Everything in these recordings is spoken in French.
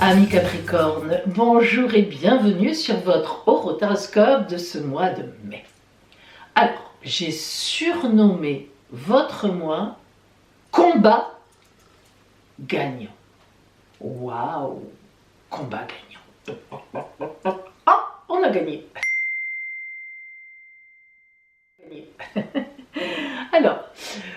Amis Capricorne, bonjour et bienvenue sur votre horoscope de ce mois de mai. Alors, j'ai surnommé votre mois combat gagnant. Waouh, combat gagnant. Ah, on a gagné. Alors,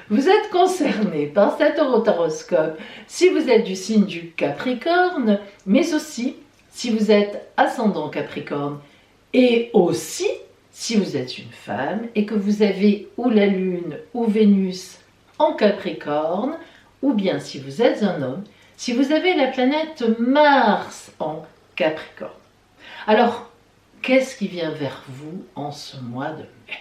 vous êtes concerné par cet horoscope si vous êtes du signe du Capricorne, mais aussi si vous êtes ascendant Capricorne, et aussi si vous êtes une femme et que vous avez ou la Lune ou Vénus en Capricorne, ou bien si vous êtes un homme, si vous avez la planète Mars en Capricorne. Alors, qu'est-ce qui vient vers vous en ce mois de mai ?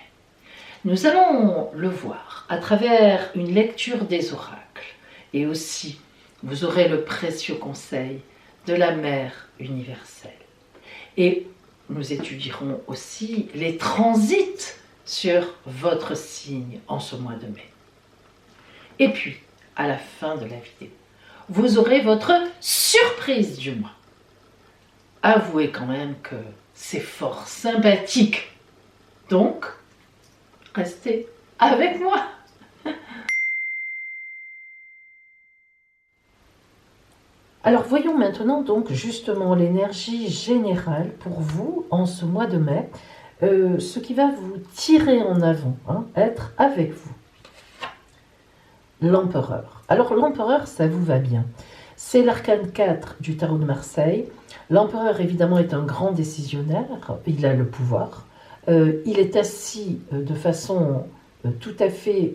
Nous allons le voir à travers une lecture des oracles et aussi vous aurez le précieux conseil de la Mère universelle. Et nous étudierons aussi les transits sur votre signe en ce mois de mai. Et puis, à la fin de la vidéo, vous aurez votre surprise du mois. Avouez quand même que c'est fort sympathique. Donc, restez avec moi. Alors voyons maintenant donc justement l'énergie générale pour vous en ce mois de mai, ce qui va vous tirer en avant, être avec vous. L'empereur. Alors l'empereur, ça vous va bien. C'est l'arcane 4 du tarot de Marseille. L'empereur évidemment est un grand décisionnaire, il a le pouvoir. Il est assis de façon tout à fait,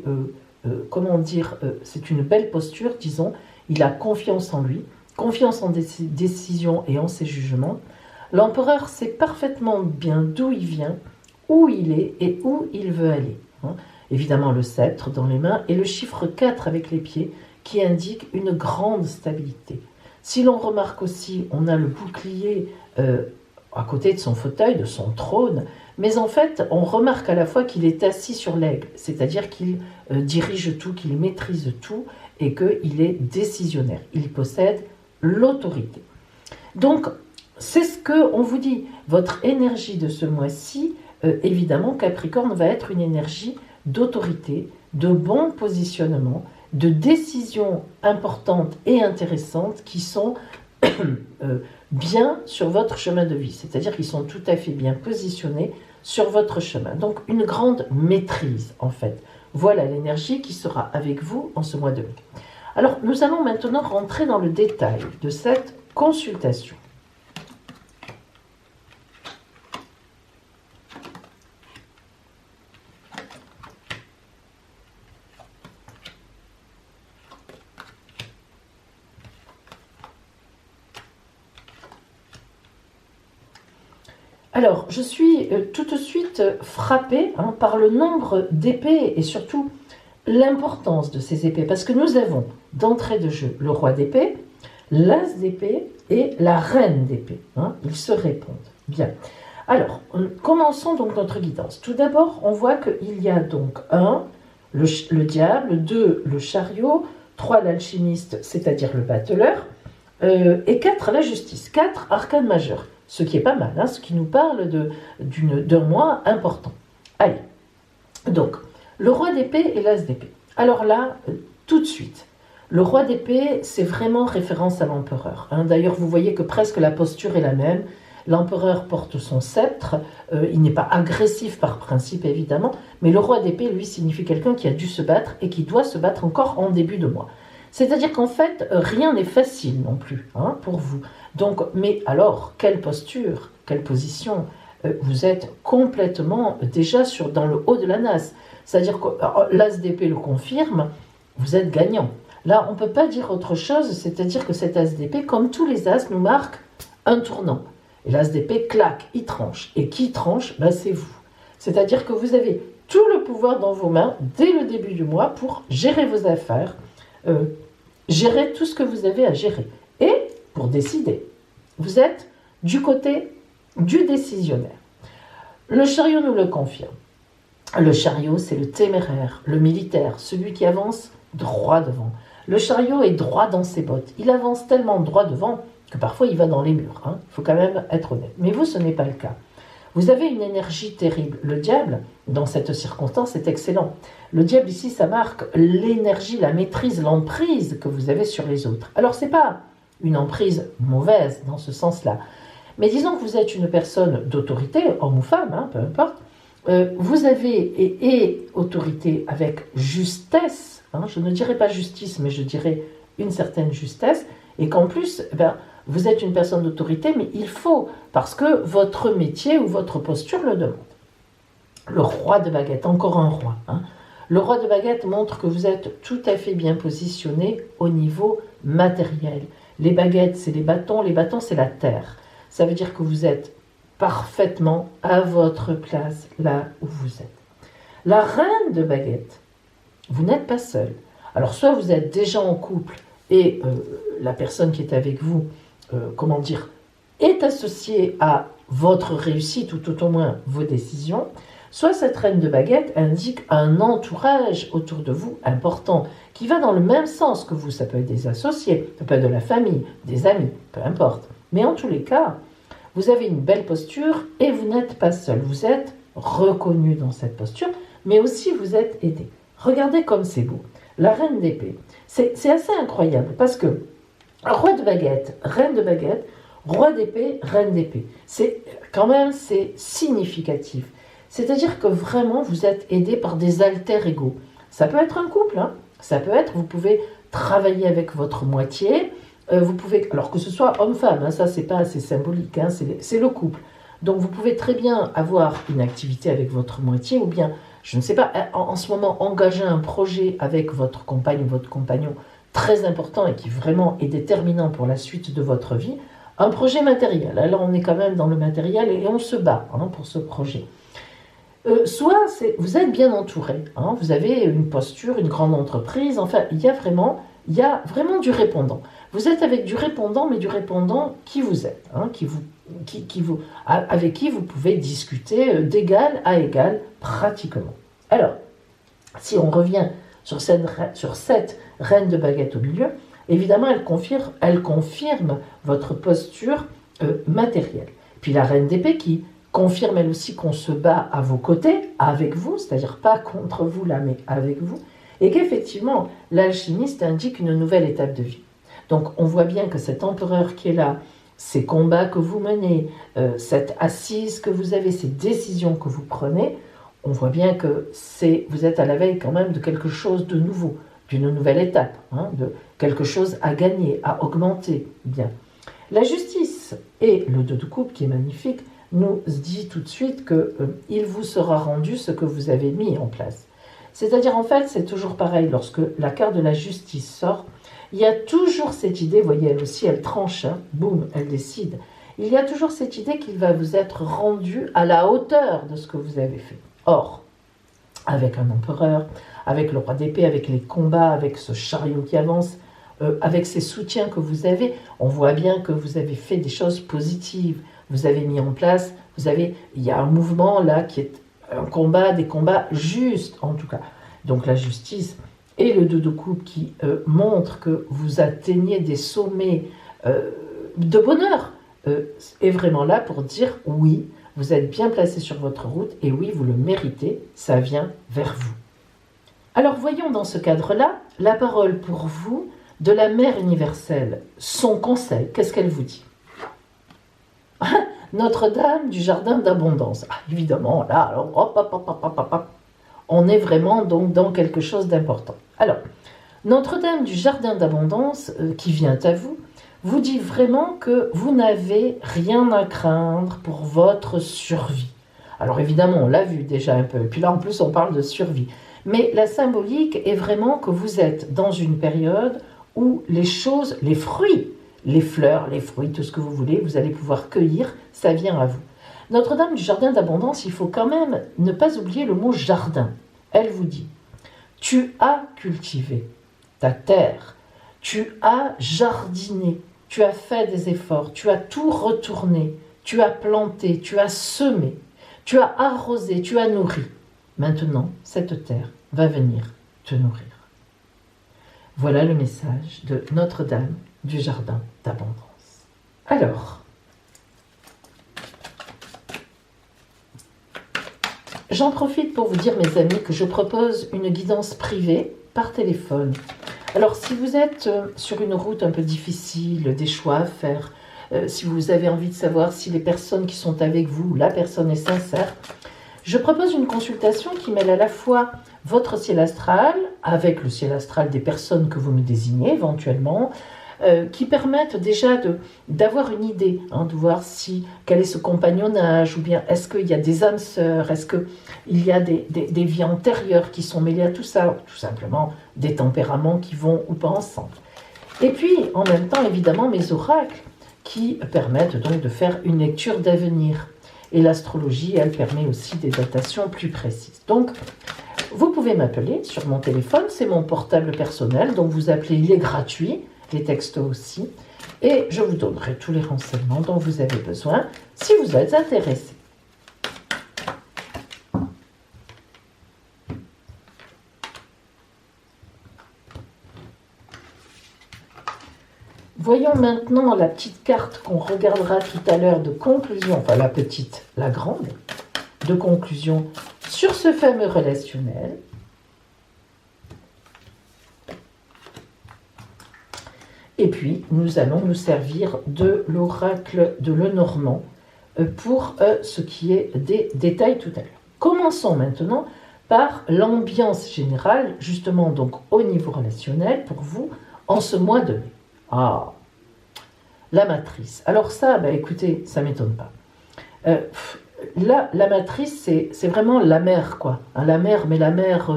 c'est une belle posture, disons. Il a confiance en lui, confiance en ses décisions et en ses jugements. L'empereur sait parfaitement bien d'où il vient, où il est et où il veut aller. Évidemment, le sceptre dans les mains et le chiffre 4 avec les pieds qui indique une grande stabilité. Si l'on remarque aussi, on a le bouclier à côté de son fauteuil, de son trône, mais en fait, on remarque à la fois qu'il est assis sur l'aigle, c'est-à-dire qu'il dirige tout, qu'il maîtrise tout et qu'il est décisionnaire. Il possède l'autorité. Donc, c'est ce qu'on vous dit. Votre énergie de ce mois-ci, évidemment, Capricorne va être une énergie d'autorité, de bon positionnement, de décisions importantes et intéressantes qui sont bien sur votre chemin de vie, c'est-à-dire qu'ils sont tout à fait bien positionnés sur votre chemin. Donc une grande maîtrise en fait. Voilà l'énergie qui sera avec vous en ce mois de mai. Alors nous allons maintenant rentrer dans le détail de cette consultation. Alors, je suis tout de suite frappée par le nombre d'épées et surtout l'importance de ces épées. Parce que nous avons d'entrée de jeu le roi d'épée, l'as d'épée et la reine d'épée. Ils se répondent. Bien. Alors, commençons donc notre guidance. Tout d'abord, on voit qu'il y a donc 1, le diable, 2, le chariot, 3, l'alchimiste, c'est-à-dire le battleur, et 4, la justice. 4, arcane majeur. Ce qui est pas mal, ce qui nous parle d'un mois important. Allez, donc, le roi d'épée et l'as d'épée. Alors là, tout de suite, le roi d'épée, c'est vraiment référence à l'empereur. D'ailleurs, vous voyez que presque la posture est la même. L'empereur porte son sceptre, il n'est pas agressif par principe, évidemment, mais le roi d'épée, lui, signifie quelqu'un qui a dû se battre et qui doit se battre encore en début de mois. C'est-à-dire qu'en fait, rien n'est facile non plus pour vous. Donc, mais alors, quelle posture, quelle position, vous êtes complètement déjà dans le haut de la nasse. C'est-à-dire que l'as d'épée le confirme, vous êtes gagnant. Là, on ne peut pas dire autre chose, c'est-à-dire que cet as d'épée, comme tous les as, nous marque un tournant. Et l'as d'épée claque, il tranche. Et qui tranche, c'est vous. C'est-à-dire que vous avez tout le pouvoir dans vos mains dès le début du mois pour gérer vos affaires, gérer tout ce que vous avez à gérer. Et pour décider. Vous êtes du côté du décisionnaire. Le chariot nous le confirme. Le chariot, c'est le téméraire, le militaire, celui qui avance droit devant. Le chariot est droit dans ses bottes. Il avance tellement droit devant que parfois il va dans les murs, hein. Il faut quand même être honnête. Mais vous, ce n'est pas le cas. Vous avez une énergie terrible. Le diable, dans cette circonstance, est excellent. Le diable ici, ça marque l'énergie, la maîtrise, l'emprise que vous avez sur les autres. Alors, ce n'est pas une emprise mauvaise dans ce sens-là. Mais disons que vous êtes une personne d'autorité, homme ou femme, hein, peu importe. Vous avez et autorité avec justesse, hein, je ne dirais pas justice, mais je dirais une certaine justesse, et qu'en plus, vous êtes une personne d'autorité, mais il faut, parce que votre métier ou votre posture le demande. Le roi de baguette, encore un roi. Hein. Le roi de baguette montre que vous êtes tout à fait bien positionné au niveau matériel. Les baguettes, c'est les bâtons c'est la terre. Ça veut dire que vous êtes parfaitement à votre place là où vous êtes. La reine de baguette, vous n'êtes pas seul. Alors soit vous êtes déjà en couple et la personne qui est avec vous, est associée à votre réussite ou tout au moins vos décisions, soit cette reine de baguette indique un entourage autour de vous important qui va dans le même sens que vous. Ça peut être des associés, ça peut être de la famille, des amis, peu importe. Mais en tous les cas, vous avez une belle posture et vous n'êtes pas seul. Vous êtes reconnu dans cette posture, mais aussi vous êtes aidé. Regardez comme c'est beau. La reine d'épée, c'est assez incroyable parce que roi de baguette, reine de baguette, roi d'épée, reine d'épée. C'est significatif. C'est-à-dire que vraiment vous êtes aidé par des alter ego. Ça peut être un couple, hein. Ça peut être, vous pouvez travailler avec votre moitié. Vous pouvez, alors que ce soit homme-femme, hein, ça c'est pas assez symbolique, hein, c'est le couple. Donc vous pouvez très bien avoir une activité avec votre moitié ou bien, je ne sais pas, en ce moment engager un projet avec votre compagne ou votre compagnon très important et qui vraiment est déterminant pour la suite de votre vie, un projet matériel. Alors on est quand même dans le matériel et on se bat pour ce projet. Soit vous êtes bien entouré, hein, vous avez une posture, une grande entreprise, enfin il y a vraiment du répondant. Vous êtes avec du répondant, mais du répondant qui vous êtes, hein, avec qui vous pouvez discuter d'égal à égal pratiquement. Alors, si on revient sur cette reine de baguette au milieu, évidemment elle confirme votre posture matérielle. Puis la reine d'épée qui confirme elle aussi qu'on se bat à vos côtés, avec vous, c'est-à-dire pas contre vous là, mais avec vous, et qu'effectivement, l'alchimiste indique une nouvelle étape de vie. Donc on voit bien que cet empereur qui est là, ces combats que vous menez, cette assise que vous avez, ces décisions que vous prenez, on voit bien que vous êtes à la veille quand même de quelque chose de nouveau, d'une nouvelle étape, hein, de quelque chose à gagner, à augmenter. Bien. La justice et le 2 de coupe qui est magnifique, nous dit tout de suite qu'il vous sera rendu ce que vous avez mis en place. C'est-à-dire, en fait, c'est toujours pareil, lorsque la carte de la justice sort, il y a toujours cette idée, vous voyez, elle aussi, elle tranche, hein, boum, elle décide. Il y a toujours cette idée qu'il va vous être rendu à la hauteur de ce que vous avez fait. Or, avec un empereur, avec le roi d'épée, avec les combats, avec ce chariot qui avance, avec ces soutiens que vous avez, on voit bien que vous avez fait des choses positives. Vous avez mis en place, il y a un mouvement là qui est un combat, des combats justes en tout cas. Donc la justice et le 2 de coupe qui montrent que vous atteignez des sommets de bonheur est vraiment là pour dire oui, vous êtes bien placé sur votre route et oui, vous le méritez, ça vient vers vous. Alors voyons dans ce cadre-là la parole pour vous de la Mère universelle, son conseil, qu'est-ce qu'elle vous dit ? Notre-Dame du Jardin d'Abondance. Ah, évidemment, là, alors, hop, on est vraiment donc dans quelque chose d'important. Alors, Notre-Dame du Jardin d'Abondance, qui vient à vous, vous dit vraiment que vous n'avez rien à craindre pour votre survie. Alors évidemment, on l'a vu déjà un peu, et puis là en plus on parle de survie. Mais la symbolique est vraiment que vous êtes dans une période où les choses, les fruits, les fleurs, les fruits, tout ce que vous voulez, vous allez pouvoir cueillir, ça vient à vous. Notre-Dame du Jardin d'Abondance, il faut quand même ne pas oublier le mot jardin. Elle vous dit, tu as cultivé ta terre, tu as jardiné, tu as fait des efforts, tu as tout retourné, tu as planté, tu as semé, tu as arrosé, tu as nourri. Maintenant, cette terre va venir te nourrir. Voilà le message de Notre-Dame du Jardin d'Abondance. Alors, j'en profite pour vous dire, mes amis, que je propose une guidance privée par téléphone. Alors, si vous êtes sur une route un peu difficile, des choix à faire, si vous avez envie de savoir si les personnes qui sont avec vous, la personne est sincère, je propose une consultation qui mêle à la fois votre ciel astral, avec le ciel astral des personnes que vous me désignez éventuellement, qui permettent déjà d'avoir une idée, de voir quel est ce compagnonnage, ou bien est-ce qu'il y a des âmes sœurs, est-ce qu'il y a des vies antérieures qui sont mêlées à tout ça, tout simplement des tempéraments qui vont ou pas ensemble. Et puis, en même temps, évidemment, mes oracles, qui permettent donc de faire une lecture d'avenir. Et l'astrologie, elle permet aussi des datations plus précises. Donc, vous pouvez m'appeler sur mon téléphone, c'est mon portable personnel, donc vous appelez, il est gratuit, les textos aussi, et je vous donnerai tous les renseignements dont vous avez besoin si vous êtes intéressé. Voyons maintenant la petite carte qu'on regardera tout à l'heure de conclusion, enfin la petite, la grande, de conclusion sur ce fameux relationnel. Et puis, nous allons nous servir de l'oracle de Lenormand pour ce qui est des détails tout à l'heure. Commençons maintenant par l'ambiance générale, justement donc au niveau relationnel pour vous, en ce mois de mai. Ah, la matrice. Alors ça, écoutez, ça ne m'étonne pas. La matrice, c'est vraiment la mère, quoi. La mère, mais la mère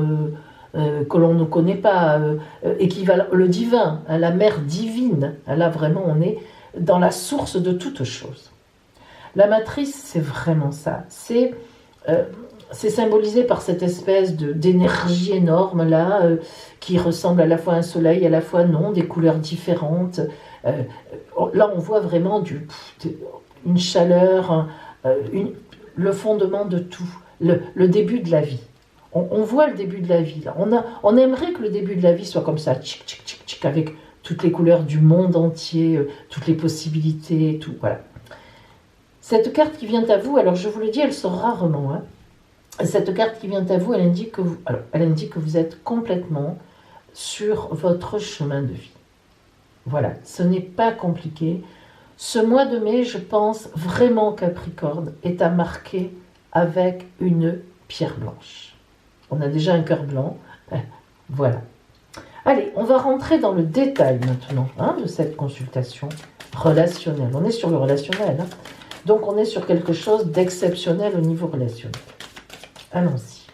que l'on ne connaît pas, équivalent, le divin, la mère divine. Là, vraiment, on est dans la source de toute chose. La matrice, c'est vraiment ça. C'est symbolisé par cette espèce d'énergie énorme, là, qui ressemble à la fois à un soleil, à la fois non, des couleurs différentes. Là, on voit vraiment une chaleur, le fondement de tout, le début de la vie. On voit le début de la vie, là. On aimerait que le début de la vie soit comme ça, tchic, tchic, tchic, tchic, avec toutes les couleurs du monde entier, toutes les possibilités, tout, voilà. Cette carte qui vient à vous, alors je vous le dis, elle sort rarement, Cette carte qui vient à vous, elle indique que vous êtes complètement sur votre chemin de vie. Voilà, ce n'est pas compliqué. Ce mois de mai, je pense vraiment, Capricorne, est à marquer avec une pierre blanche. On a déjà un cœur blanc. Voilà. Allez, on va rentrer dans le détail maintenant de cette consultation relationnelle. On est sur le relationnel. Donc, on est sur quelque chose d'exceptionnel au niveau relationnel. Allons-y.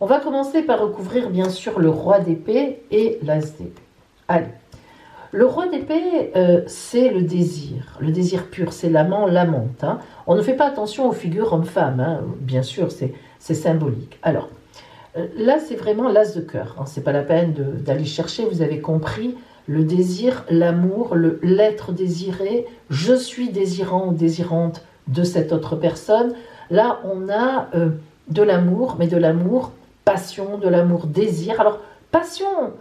On va commencer par recouvrir, bien sûr, le roi d'épée et l'as d'épée. Allez. Le roi d'épée, c'est le désir pur, c'est l'amant, l'amante. On ne fait pas attention aux figures hommes-femmes, bien sûr, c'est symbolique. Alors, là, c'est vraiment l'as de cœur. C'est pas la peine d'aller chercher, vous avez compris, le désir, l'amour, l'être désiré, je suis désirant ou désirante de cette autre personne. Là, on a de l'amour, mais de l'amour passion, de l'amour désir. Alors, passion,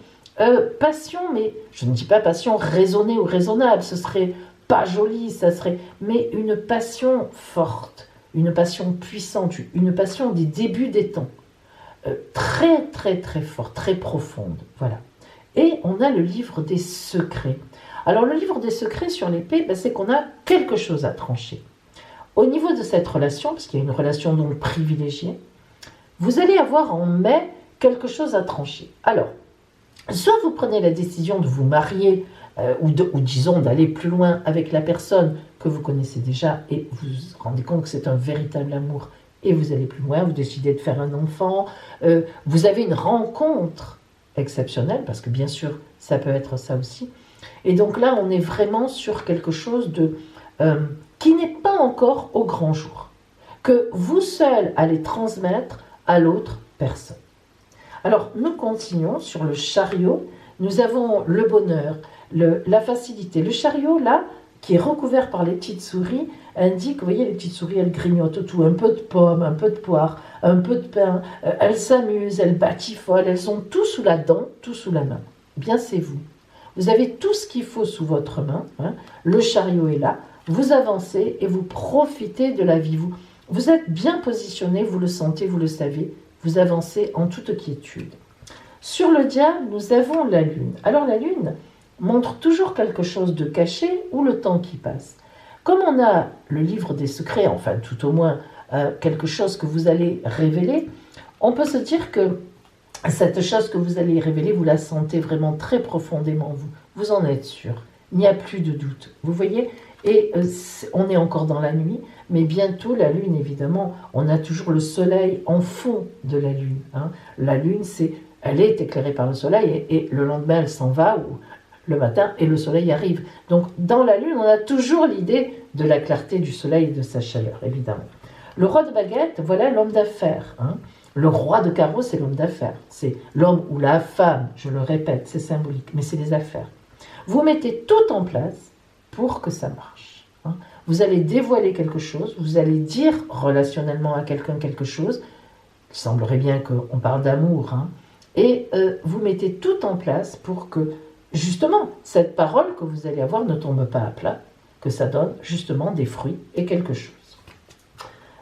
mais je ne dis pas passion raisonnée ou raisonnable, ce serait pas joli, ça serait, mais une passion forte, une passion puissante, une passion des débuts des temps, très très très forte, très profonde, voilà. Et on a le livre des secrets. Alors le livre des secrets sur l'épée, c'est qu'on a quelque chose à trancher. Au niveau de cette relation, parce qu'il y a une relation donc privilégiée, vous allez avoir en mai quelque chose à trancher. Alors, soit vous prenez la décision de vous marier ou disons d'aller plus loin avec la personne que vous connaissez déjà et vous vous rendez compte que c'est un véritable amour et vous allez plus loin, vous décidez de faire un enfant, vous avez une rencontre exceptionnelle parce que bien sûr ça peut être ça aussi. Et donc là on est vraiment sur quelque chose qui n'est pas encore au grand jour, que vous seul allez transmettre à l'autre personne. Alors, nous continuons sur le chariot. Nous avons le bonheur, la facilité. Le chariot, là, qui est recouvert par les petites souris, indique, vous voyez, les petites souris, elles grignotent tout, un peu de pommes, un peu de poire, un peu de pain. Elles s'amusent, elles batifolent, elles ont tout sous la dent, tout sous la main. Eh bien, c'est vous. Vous avez tout ce qu'il faut sous votre main, hein. Le chariot est là, vous avancez et vous profitez de la vie. Vous êtes bien positionné, vous le sentez, vous le savez, vous avancez en toute quiétude. Sur le diable, nous avons la lune. Alors la lune montre toujours quelque chose de caché ou le temps qui passe. Comme on a le livre des secrets, enfin tout au moins quelque chose que vous allez révéler, on peut se dire que cette chose que vous allez révéler, vous la sentez vraiment très profondément, vous en êtes sûr. Il n'y a plus de doute. Vous voyez. Et on est encore dans la nuit, mais bientôt la lune, évidemment, on a toujours le soleil en fond de la lune. Hein. La lune, elle est éclairée par le soleil et le lendemain, elle s'en va, ou le matin, et le soleil arrive. Donc, dans la lune, on a toujours l'idée de la clarté du soleil et de sa chaleur, évidemment. Le roi de baguette, voilà l'homme d'affaires. Hein. Le roi de carreau, c'est l'homme d'affaires. C'est l'homme ou la femme, je le répète, c'est symbolique, mais c'est les affaires. Vous mettez tout en place pour que ça marche. Hein. Vous allez dévoiler quelque chose, vous allez dire relationnellement à quelqu'un quelque chose, il semblerait bien qu'on parle d'amour, hein, et vous mettez tout en place pour que, justement, cette parole que vous allez avoir ne tombe pas à plat, que ça donne justement des fruits et quelque chose.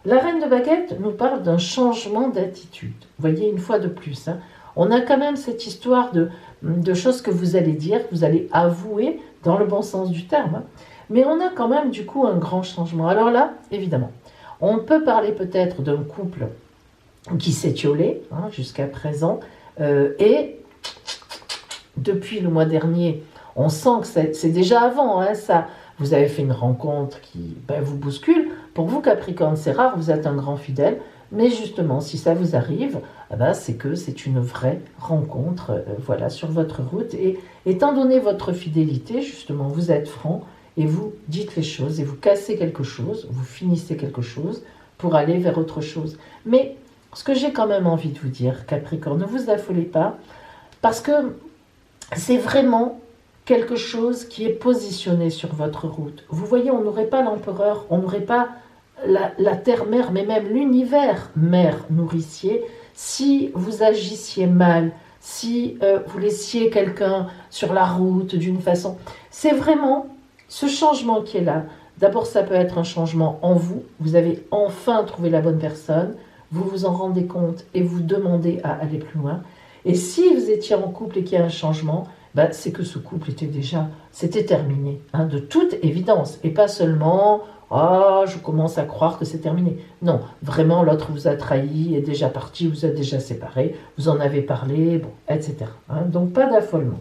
La reine de baguette nous parle d'un changement d'attitude. Vous voyez, une fois de plus, hein, on a quand même cette histoire de choses que vous allez dire, que vous allez avouer, dans le bon sens du terme, hein. Mais on a quand même du coup un grand changement. Alors là, évidemment, on peut parler peut-être d'un couple qui s'est étiolé hein, jusqu'à présent, et depuis le mois dernier, on sent que c'est déjà avant, hein, ça. Vous avez fait une rencontre qui vous bouscule. Pour vous, Capricorne, c'est rare, vous êtes un grand fidèle, mais justement, si ça vous arrive, c'est que c'est une vraie rencontre voilà, sur votre route. Et étant donné votre fidélité, justement, vous êtes franc et vous dites les choses et vous cassez quelque chose, vous finissez quelque chose pour aller vers autre chose. Mais ce que j'ai quand même envie de vous dire, Capricorne, ne vous affolez pas, parce que c'est vraiment quelque chose qui est positionné sur votre route. Vous voyez, on n'aurait pas l'empereur, on n'aurait pas la terre-mère, mais même l'univers mère nourricier, si vous agissiez mal, si vous laissiez quelqu'un sur la route d'une façon. C'est vraiment ce changement qui est là. D'abord, ça peut être un changement en vous. Vous avez enfin trouvé la bonne personne, vous vous en rendez compte et vous demandez à aller plus loin. Et si vous étiez en couple et qu'il y a un changement, c'est que ce couple c'était terminé, hein, de toute évidence. Et pas seulement, je commence à croire que c'est terminé. Non, vraiment, l'autre vous a trahi, est déjà parti, vous êtes déjà séparés, vous en avez parlé, etc. Hein, donc pas d'affolement.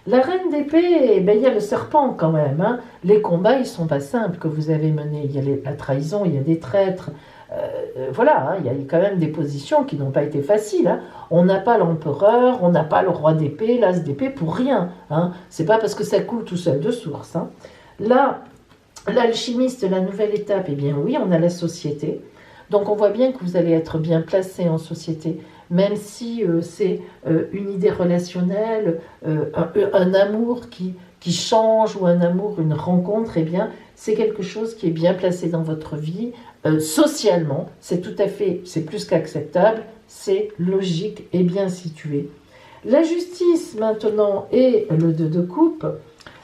La reine d'épée, il y a le serpent quand même. Hein. Les combats, ils ne sont pas simples que vous avez menés. Il y a la trahison, il y a des traîtres. Voilà, hein, il y a quand même des positions qui n'ont pas été faciles. Hein. On n'a pas l'empereur, on n'a pas le roi d'épée, l'as d'épée pour rien. Hein. C'est pas parce que ça coule tout seul de source. Hein. Là, l'alchimiste, la nouvelle étape, oui, on a la société. Donc on voit bien que vous allez être bien placé en société, même si c'est une idée relationnelle, un amour qui change ou un amour, une rencontre, c'est quelque chose qui est bien placé dans votre vie. Socialement, c'est plus qu'acceptable, c'est logique et bien situé. La justice maintenant et le 2 de coupe.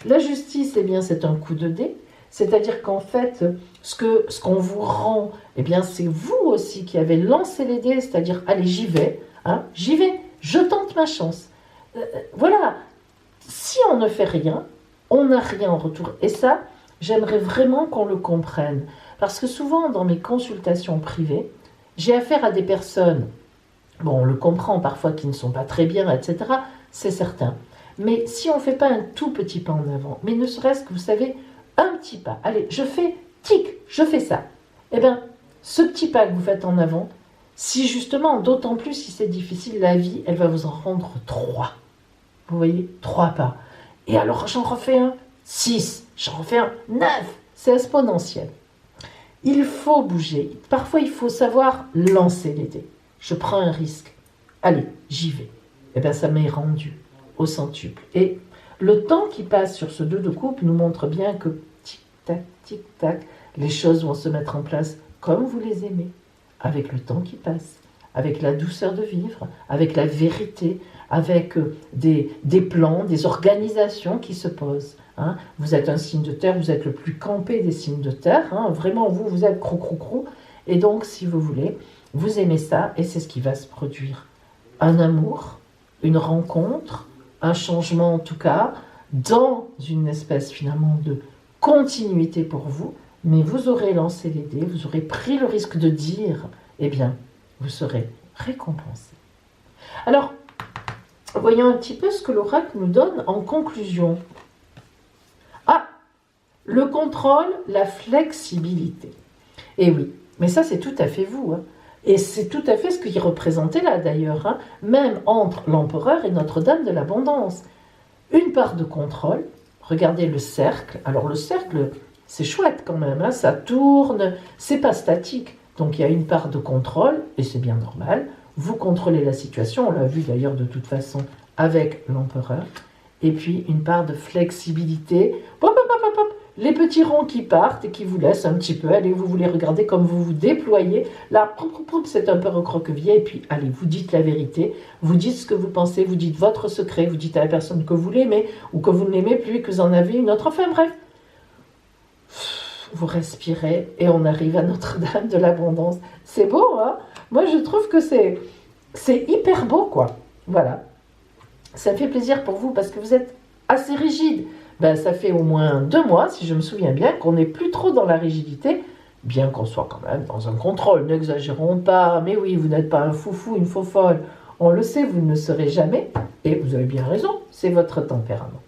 La justice, c'est un coup de dé. C'est-à-dire qu'en fait, ce qu'on vous rend, c'est vous aussi qui avez lancé les dés, c'est-à-dire, allez, j'y vais, je tente ma chance. Voilà, si on ne fait rien, on n'a rien en retour. Et ça, j'aimerais vraiment qu'on le comprenne. Parce que souvent, dans mes consultations privées, j'ai affaire à des personnes, on le comprend parfois, qui ne sont pas très bien, etc., c'est certain. Mais si on ne fait pas un tout petit pas en avant, mais ne serait-ce que, vous savez, un petit pas, allez, je fais ça. Ce petit pas que vous faites en avant, si justement, d'autant plus si c'est difficile, la vie, elle va vous en rendre 3. Vous voyez, 3 pas. Et alors, j'en refais un, 6, j'en refais un, 9. C'est exponentiel. Il faut bouger. Parfois, il faut savoir lancer les dés. Je prends un risque. Allez, j'y vais. Ça m'est rendu au centuple. Et le temps qui passe sur ce 2 de coupe nous montre bien que tic-tac, les choses vont se mettre en place comme vous les aimez, avec le temps qui passe, avec la douceur de vivre, avec la vérité, avec des plans, des organisations qui se posent. Hein. Vous êtes un signe de terre, vous êtes le plus campé des signes de terre. Hein. Vraiment, vous êtes crou-crou-crou. Et donc, si vous voulez, vous aimez ça et c'est ce qui va se produire. Un amour, une rencontre, un changement en tout cas, dans une espèce finalement de continuité pour vous, mais vous aurez lancé les dés, vous aurez pris le risque de dire, eh bien, vous serez récompensé. Alors, voyons un petit peu ce que l'oracle nous donne en conclusion. Ah, le contrôle, la flexibilité. Et oui, mais ça c'est tout à fait vous. Hein. Et c'est tout à fait ce qu'il représentait là d'ailleurs, hein, même entre l'empereur et Notre-Dame de l'Abondance. Une part de contrôle, regardez le cercle. Alors le cercle, c'est chouette quand même, hein, ça tourne, c'est pas statique. Donc il y a une part de contrôle, et c'est bien normal. Vous contrôlez la situation, on l'a vu d'ailleurs de toute façon avec l'empereur. Et puis une part de flexibilité. Hop, hop, hop, hop, hop. Les petits ronds qui partent et qui vous laissent un petit peu. Allez, vous voulez regarder comme vous vous déployez. Là, c'est un peu recroquevillé. Et puis, allez, vous dites la vérité. Vous dites ce que vous pensez. Vous dites votre secret. Vous dites à la personne que vous l'aimez ou que vous ne l'aimez plus et que vous en avez une autre. Enfin, bref. Vous respirez et on arrive à Notre-Dame de l'Abondance. C'est beau, hein? Moi, je trouve que c'est hyper beau, quoi. Voilà. Ça me fait plaisir pour vous parce que vous êtes assez rigide. Ben, ça fait au moins 2 mois, si je me souviens bien, qu'on n'est plus trop dans la rigidité, bien qu'on soit quand même dans un contrôle. N'exagérons pas, mais oui, vous n'êtes pas un foufou, une faux-folle. On le sait, vous ne le serez jamais, et vous avez bien raison, c'est votre tempérament.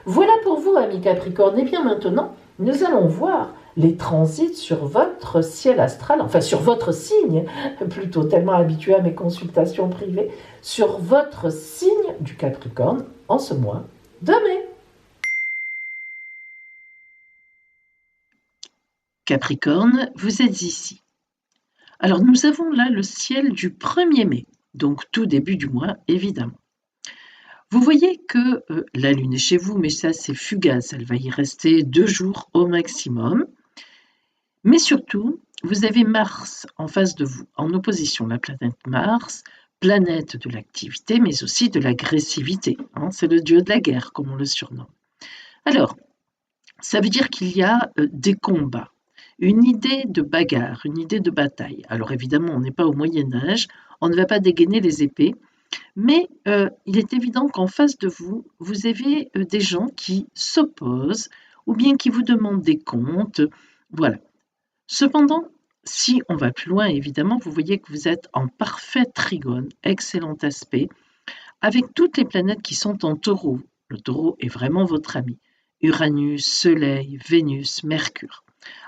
Voilà pour vous, amis Capricorne. Et bien maintenant, nous allons voir les transits sur votre ciel astral, enfin sur votre signe, plutôt tellement habitué à mes consultations privées, sur votre signe du Capricorne en ce mois de mai. Capricorne, vous êtes ici. Alors nous avons là le ciel du 1er mai, donc tout début du mois évidemment. Vous voyez que la lune est chez vous, mais ça c'est fugace, elle va y rester 2 jours au maximum. Mais surtout, vous avez Mars en face de vous, en opposition, la planète Mars, planète de l'activité, mais aussi de l'agressivité. Hein, c'est le dieu de la guerre, comme on le surnomme. Alors, ça veut dire qu'il y a des combats, une idée de bagarre, une idée de bataille. Alors évidemment, on n'est pas au Moyen-Âge, on ne va pas dégainer les épées, mais il est évident qu'en face de vous, vous avez des gens qui s'opposent ou bien qui vous demandent des comptes. Voilà. Cependant, si on va plus loin, évidemment, vous voyez que vous êtes en parfait trigone, excellent aspect, avec toutes les planètes qui sont en taureau. Le taureau est vraiment votre ami. Uranus, Soleil, Vénus, Mercure.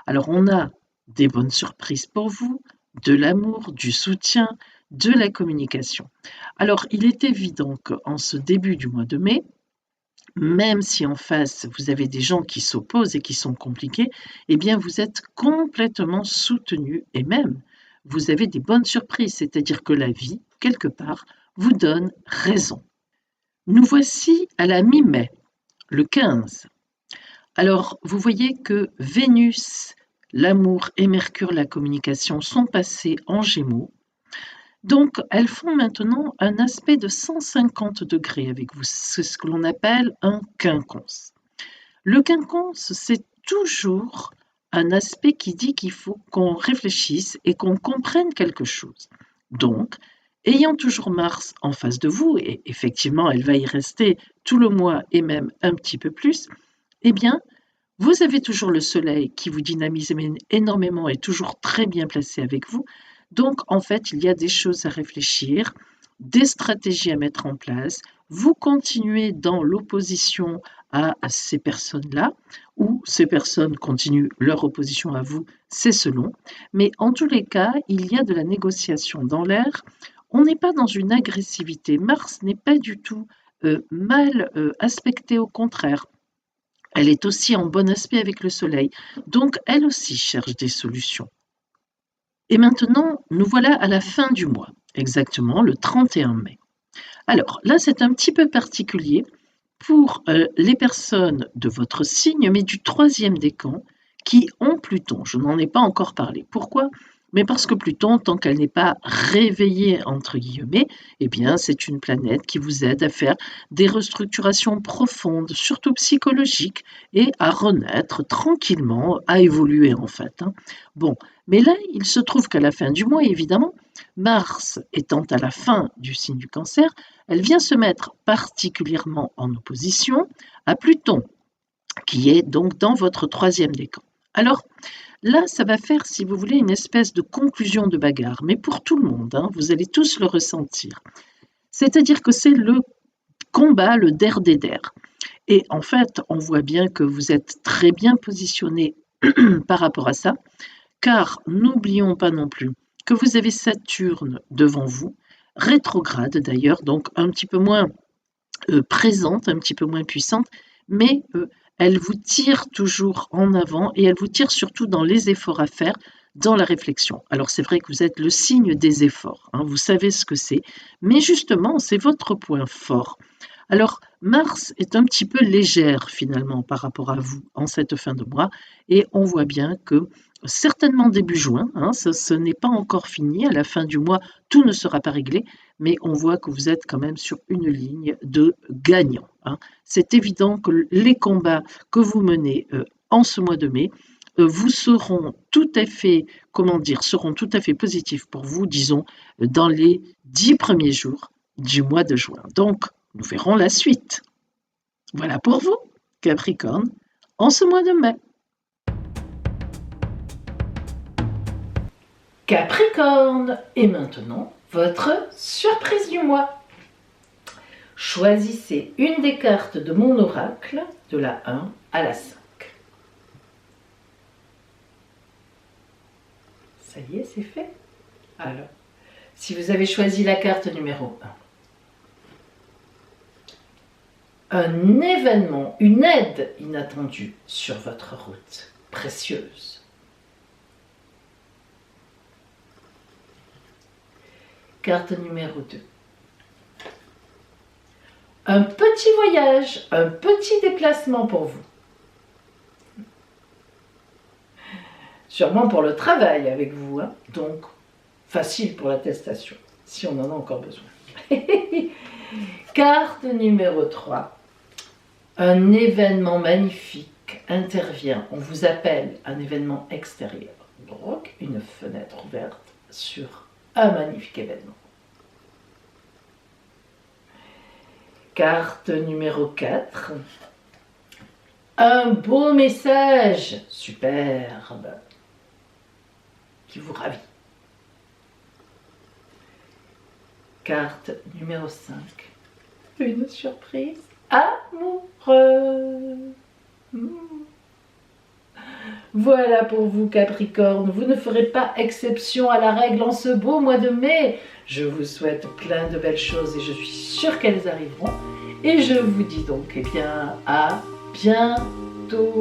Alors on a des bonnes surprises pour vous, de l'amour, du soutien, de la communication. Alors il est évident qu'en ce début du mois de mai, même si en face vous avez des gens qui s'opposent et qui sont compliqués, eh bien vous êtes complètement soutenu et même vous avez des bonnes surprises, c'est-à-dire que la vie, quelque part, vous donne raison. Nous voici à la mi-mai, le 15. Alors, vous voyez que Vénus, l'amour et Mercure, la communication, sont passés en Gémeaux. Donc, elles font maintenant un aspect de 150 degrés avec vous. C'est ce que l'on appelle un quinconce. Le quinconce, c'est toujours un aspect qui dit qu'il faut qu'on réfléchisse et qu'on comprenne quelque chose. Donc, ayant toujours Mars en face de vous, et effectivement, elle va y rester tout le mois et même un petit peu plus, eh bien, vous avez toujours le soleil qui vous dynamise énormément et toujours très bien placé avec vous. Donc, en fait, il y a des choses à réfléchir, des stratégies à mettre en place. Vous continuez dans l'opposition à ces personnes-là, ou ces personnes continuent leur opposition à vous, c'est selon. Mais en tous les cas, il y a de la négociation dans l'air. On n'est pas dans une agressivité. Mars n'est pas du tout mal aspectée, au contraire. Elle est aussi en bon aspect avec le soleil, donc elle aussi cherche des solutions. Et maintenant, nous voilà à la fin du mois, exactement le 31 mai. Alors là, c'est un petit peu particulier pour les personnes de votre signe, mais du 3e décan, qui ont Pluton. Je n'en ai pas encore parlé. Pourquoi ? mais parce que Pluton, tant qu'elle n'est pas réveillée, entre guillemets, eh bien, c'est une planète qui vous aide à faire des restructurations profondes, surtout psychologiques, et à renaître tranquillement, à évoluer en fait, hein. Bon, mais là, il se trouve qu'à la fin du mois, évidemment, Mars étant à la fin du signe du Cancer, elle vient se mettre particulièrement en opposition à Pluton, qui est donc dans votre troisième décan. Alors là, ça va faire, si vous voulez, une espèce de conclusion de bagarre, mais pour tout le monde, hein, vous allez tous le ressentir. C'est-à-dire que c'est le combat, le der des der. Et en fait, on voit bien que vous êtes très bien positionné par rapport à ça, car n'oublions pas non plus que vous avez Saturne devant vous, rétrograde d'ailleurs, donc un petit peu moins présente, un petit peu moins puissante, mais elle vous tire toujours en avant et elle vous tire surtout dans les efforts à faire, dans la réflexion. Alors c'est vrai que vous êtes le signe des efforts, hein, vous savez ce que c'est, mais justement c'est votre point fort. Alors Mars est un petit peu légère finalement par rapport à vous en cette fin de mois et on voit bien que certainement début juin, hein, ce n'est pas encore fini, à la fin du mois tout ne sera pas réglé, mais on voit que vous êtes quand même sur une ligne de gagnant, hein. C'est évident que les combats que vous menez en ce mois de mai vous seront tout à fait, comment dire, seront tout à fait positifs pour vous, disons, dans les 10 premiers jours du mois de juin. Donc, nous verrons la suite. Voilà pour vous, Capricorne, en ce mois de mai. Capricorne, et maintenant, votre surprise du mois. Choisissez une des cartes de mon oracle, de la 1 à la 5. Ça y est, c'est fait. Alors, si vous avez choisi la carte numéro 1, un événement, une aide inattendue sur votre route, précieuse. Carte numéro 2. Un petit voyage, un petit déplacement pour vous. Sûrement pour le travail avec vous, hein? Donc facile pour l'attestation, si on en a encore besoin. Carte numéro 3. Un événement magnifique intervient, on vous appelle un événement extérieur. Donc une fenêtre ouverte sur un magnifique événement. Carte numéro 4. Un beau message superbe qui vous ravit. Carte numéro 5. Une surprise amoureuse. Voilà pour vous, Capricorne. Vous ne ferez pas exception à la règle en ce beau mois de mai. Je vous souhaite plein de belles choses et je suis sûre qu'elles arriveront. Et je vous dis donc, eh bien, à bientôt.